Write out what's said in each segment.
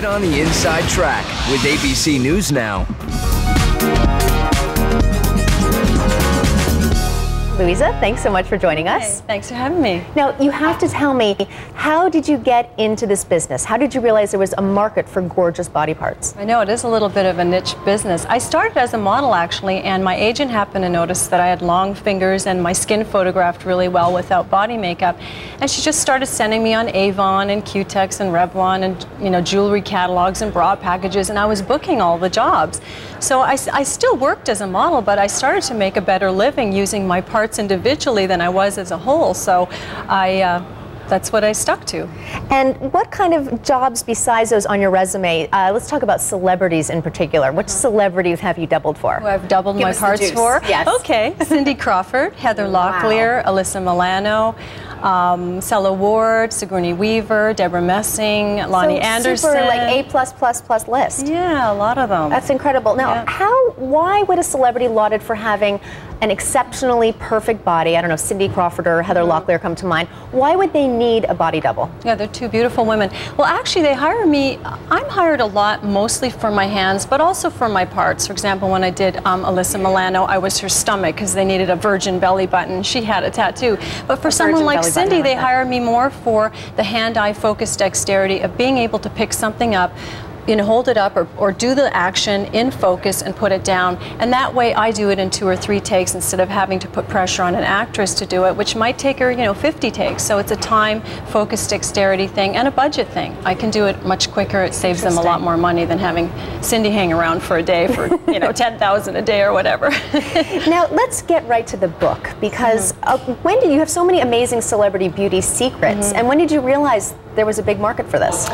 Get on the inside track with ABC News Now. Louisa, thanks so much for joining us. Hey, thanks for having me. Now, you have to tell me, how did you get into this business? How did you realize there was a market for gorgeous body parts? I know it is a little bit of a niche business. I started as a model actually, and my agent happened to notice that I had long fingers and my skin photographed really well without body makeup. And she just started sending me on Avon and Q-Tex and Revlon and jewelry catalogs and bra packages, and I was booking all the jobs. So I still worked as a model, but I started to make a better living using my parts individually than I was as a whole. So that's what I stuck to. And what kind of jobs besides those on your resume? Let's talk about celebrities in particular. Which celebrities have you doubled for? Who I've doubled my parts for? Yes. Okay. Cindy Crawford, Heather Locklear, Alyssa Milano, Stella Ward, Sigourney Weaver, Deborah Messing, Lonnie Anderson. Super, like A+++ list. Yeah, a lot of them. That's incredible. Now, why would a celebrity lauded for having an exceptionally perfect body? I don't know, Cindy Crawford or Heather Locklear come to mind. Why would they need a body double? Yeah, they're two beautiful women. Well, actually, they hire me. I'm hired a lot, mostly for my hands, but also for my parts. For example, when I did Alyssa Milano, I was her stomach because they needed a virgin belly button. She had a tattoo. But for someone like Cindy, they hire me more for the hand-eye focus dexterity of being able to pick something up, hold it up or do the action in focus and put it down. And that way I do it in 2 or 3 takes instead of having to put pressure on an actress to do it, which might take her, 50 takes. So it's a time, focus, dexterity thing and a budget thing. I can do it much quicker. It saves them a lot more money than having Cindy hang around for a day for, $10,000 a day or whatever. Now, let's get right to the book, because when did you have so many amazing celebrity beauty secrets, and when did you realize there was a big market for this?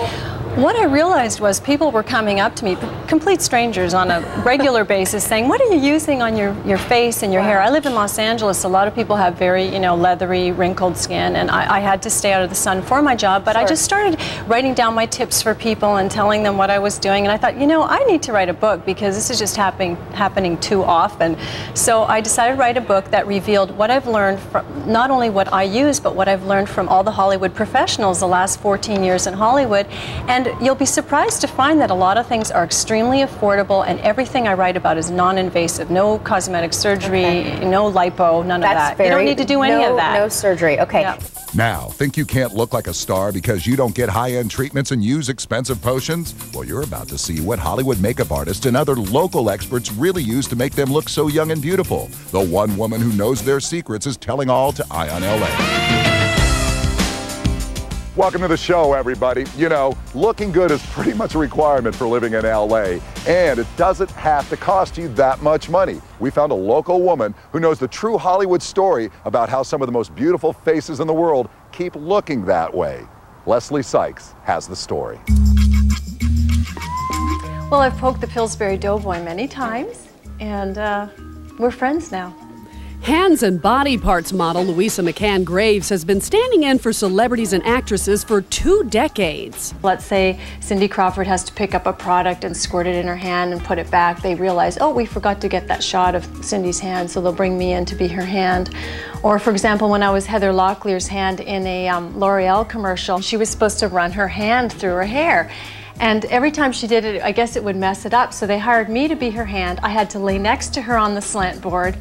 What I realized was people were coming up to me, complete strangers on a regular basis, saying, what are you using on your face and your hair? I live in Los Angeles. A lot of people have very, leathery, wrinkled skin, and I had to stay out of the sun for my job, but I just started writing down my tips for people and telling them what I was doing, and I thought, I need to write a book because this is just happening too often. So I decided to write a book that revealed what I've learned from, not only what I use, but what I've learned from all the Hollywood professionals the last 14 years in Hollywood. And you'll be surprised to find that a lot of things are extremely affordable, and everything I write about is non-invasive. No cosmetic surgery, no lipo, none of that. You don't need to do any of that. No surgery. Okay. Yeah. Now, think you can't look like a star because you don't get high-end treatments and use expensive potions? Well, you're about to see what Hollywood makeup artists and other local experts really use to make them look so young and beautiful. The one woman who knows their secrets is telling all to Eye on LA. Welcome to the show, everybody. Looking good is pretty much a requirement for living in LA, and it doesn't have to cost you that much money. We found a local woman who knows the true Hollywood story about how some of the most beautiful faces in the world keep looking that way. Leslie Sykes has the story. Well, I've poked the Pillsbury Doughboy many times, and we're friends now. Hands and body parts model Louisa McCann Graves has been standing in for celebrities and actresses for 2 decades. Let's say Cindy Crawford has to pick up a product and squirt it in her hand and put it back. They realize, oh, we forgot to get that shot of Cindy's hand, so they'll bring me in to be her hand. Or, for example, when I was Heather Locklear's hand in a L'Oreal commercial, she was supposed to run her hand through her hair. And every time she did it, I guess it would mess it up, so they hired me to be her hand. I had to lay next to her on the slant board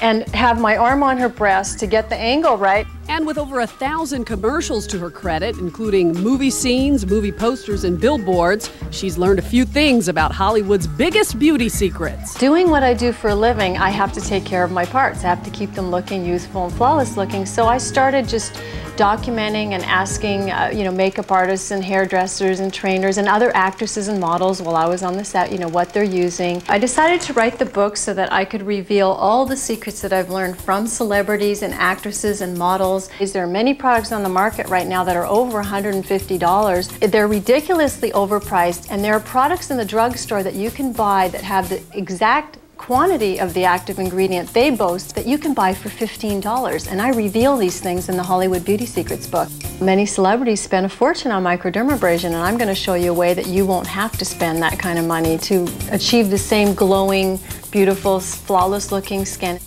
and have my arm on her breast to get the angle right. And with over 1,000 commercials to her credit, including movie scenes, movie posters, and billboards, she's learned a few things about Hollywood's biggest beauty secrets. Doing what I do for a living, I have to take care of my parts. I have to keep them looking youthful and flawless looking. So I started just documenting and asking, makeup artists and hairdressers and trainers and other actresses and models while I was on the set, what they're using. I decided to write the book so that I could reveal all the secrets that I've learned from celebrities and actresses and models. There are many products on the market right now that are over $150. They're ridiculously overpriced, and there are products in the drugstore that you can buy that have the exact quantity of the active ingredient they boast that you can buy for $15. And I reveal these things in the Hollywood Beauty Secrets book. Many celebrities spend a fortune on microdermabrasion, and I'm going to show you a way that you won't have to spend that kind of money to achieve the same glowing, beautiful, flawless looking skin.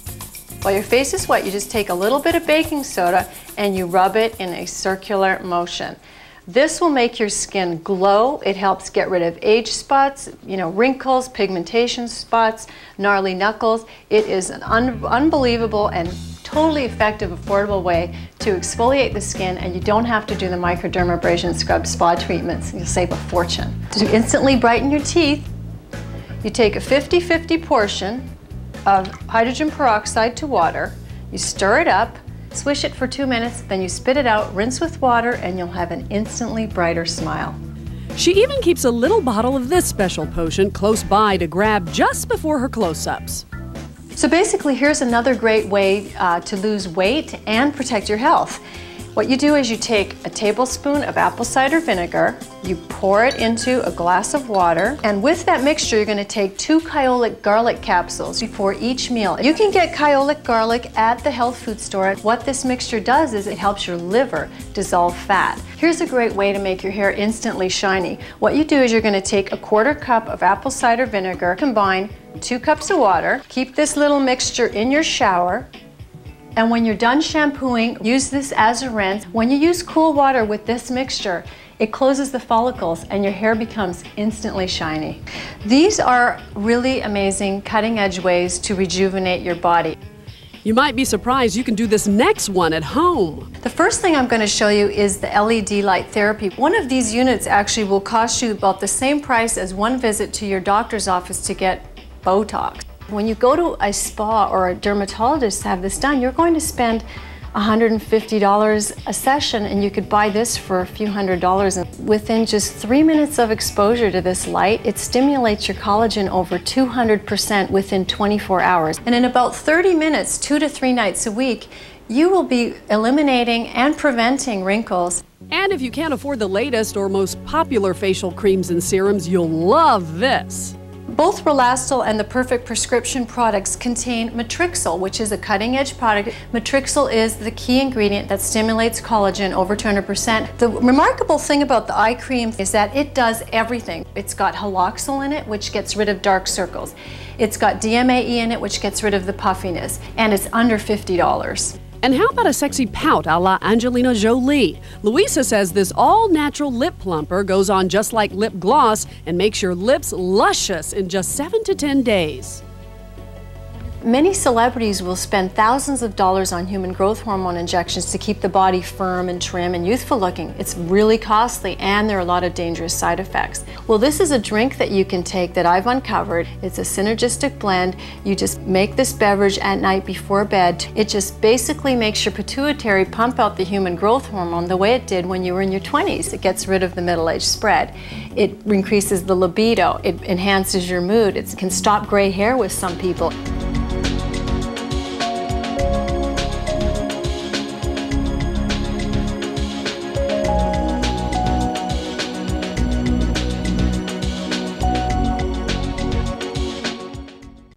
While your face is wet, you just take a little bit of baking soda and you rub it in a circular motion. This will make your skin glow. It helps get rid of age spots, wrinkles, pigmentation spots, gnarly knuckles. It is an unbelievable and totally effective, affordable way to exfoliate the skin, and you don't have to do the microdermabrasion scrub spa treatments. You'll save a fortune. To instantly brighten your teeth, you take a 50-50 portion of hydrogen peroxide to water, you stir it up, swish it for 2 minutes, then you spit it out, rinse with water, and you'll have an instantly brighter smile. She even keeps a little bottle of this special potion close by to grab just before her close-ups. So basically, here's another great way to lose weight and protect your health. What you do is you take a tablespoon of apple cider vinegar, you pour it into a glass of water, and with that mixture you're going to take 2 kyolic garlic capsules before each meal. You can get kyolic garlic at the health food store. What this mixture does is it helps your liver dissolve fat. Here's a great way to make your hair instantly shiny. What you do is you're going to take a 1/4 cup of apple cider vinegar, combine 2 cups of water, keep this little mixture in your shower, and when you're done shampooing, use this as a rinse. When you use cool water with this mixture, it closes the follicles and your hair becomes instantly shiny. These are really amazing, cutting-edge ways to rejuvenate your body. You might be surprised you can do this next one at home. The first thing I'm going to show you is the LED light therapy. One of these units actually will cost you about the same price as one visit to your doctor's office to get Botox. When you go to a spa or a dermatologist to have this done, you're going to spend $150 a session, and you could buy this for a few $100s. And within just 3 minutes of exposure to this light, it stimulates your collagen over 200% within 24 hours. And in about 30 minutes, 2 to 3 nights a week, you will be eliminating and preventing wrinkles. And if you can't afford the latest or most popular facial creams and serums, you'll love this. Both Relastil and the Perfect Prescription products contain Matrixyl, which is a cutting-edge product. Matrixyl is the key ingredient that stimulates collagen over 200%. The remarkable thing about the eye cream is that it does everything. It's got haloxyl in it, which gets rid of dark circles. It's got DMAE in it, which gets rid of the puffiness, and it's under $50. And how about a sexy pout a la Angelina Jolie? Louisa says this all-natural lip plumper goes on just like lip gloss and makes your lips luscious in just 7 to 10 days. Many celebrities will spend thousands of dollars on human growth hormone injections to keep the body firm and trim and youthful looking. It's really costly, and there are a lot of dangerous side effects. Well, this is a drink that you can take that I've uncovered. It's a synergistic blend. You just make this beverage at night before bed. It just basically makes your pituitary pump out the human growth hormone the way it did when you were in your 20s. It gets rid of the middle-age spread. It increases the libido. It enhances your mood. It can stop gray hair with some people.